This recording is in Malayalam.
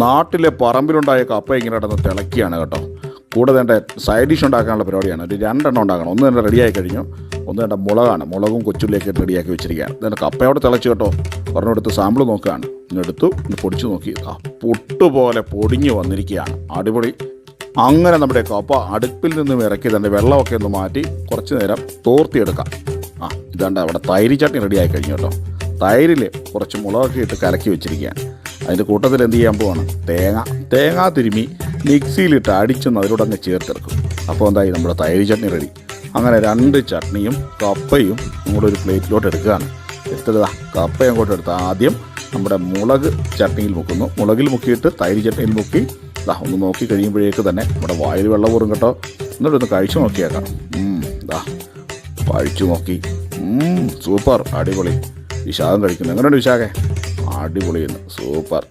നാട്ടിലെ പറമ്പിലുണ്ടായ കപ്പ ഇങ്ങനെ കിടന്ന് തിളക്കിയാണ് കേട്ടോ. കൂടെ വേണ്ട സൈഡ് ഡിഷ് ഉണ്ടാക്കാനുള്ള പരിപാടിയാണ്. ഒരു 2 എണ്ണം ഉണ്ടാക്കണം. ഒന്ന് തന്നെ റെഡിയായി കഴിഞ്ഞു. ഒന്ന് വേണ്ട മുളകാണ്. മുളകും കൊച്ചുള്ളിയൊക്കെ റെഡിയാക്കി വെച്ചിരിക്കുകയാണ്. ഇതിൻ്റെ കപ്പയോടെ തിളച്ച് കേട്ടോ. ഒരെണ്ണെടുത്ത് സാമ്പിൾ നോക്കുകയാണ്. ഇന്നെടുത്തു ഇന്ന് പൊടിച്ച് നോക്കി. പുട്ടുപോലെ പൊടിഞ്ഞ് വന്നിരിക്കുകയാണ്. അടിപൊളി. അങ്ങനെ നമ്മുടെ കപ്പ അടുപ്പിൽ നിന്നും ഇറക്കി തന്നെ വെള്ളമൊക്കെ ഒന്ന് മാറ്റി കുറച്ച് നേരം തോർത്തിയെടുക്കാം. ഇതാണ്ട് അവിടെ തൈര് ചട്നി റെഡിയായി കഴിഞ്ഞു കേട്ടോ. തൈരിൽ കുറച്ച് മുളകൊക്കെ ഇട്ട് കലക്കി വെച്ചിരിക്കുകയാണ്. അതിൻ്റെ കൂട്ടത്തിൽ എന്ത് ചെയ്യാൻ പോവാണ്, തേങ്ങ തിരുമ്മി മിക്സിയിലിട്ട് അടിച്ചൊന്ന് അതിലൂടെ അങ്ങ് ചേർത്തെടുക്കും. അപ്പോൾ എന്തായി നമ്മുടെ തൈര് ചട്നി റെഡി. അങ്ങനെ 2 ചട്നിയും കപ്പയും നമ്മുടെ ഒരു പ്ലേറ്റിലോട്ട് എടുക്കുകയാണ്. എടുത്തത് കപ്പ അങ്ങോട്ട് എടുത്ത് ആദ്യം നമ്മുടെ മുളക് ചട്നിയിൽ മുക്കുന്നു. മുളകിൽ മുക്കിയിട്ട് തൈര് ചട്നിയിൽ മുക്കി ഒന്ന് നോക്കി കഴിയുമ്പോഴേക്ക് തന്നെ നമ്മുടെ വായിൽ വെള്ളം ഊറും കേട്ടോ. എന്നിട്ടൊന്ന് കഴിച്ചു നോക്കിയേക്കാം. കഴിച്ചു നോക്കി. സൂപ്പർ, അടിപൊളി. വിശാഖം കഴിക്കുന്നു. എങ്ങനെയുണ്ട് വിശാഖേ? അടിപൊളിയെന്ന്, സൂപ്പർ.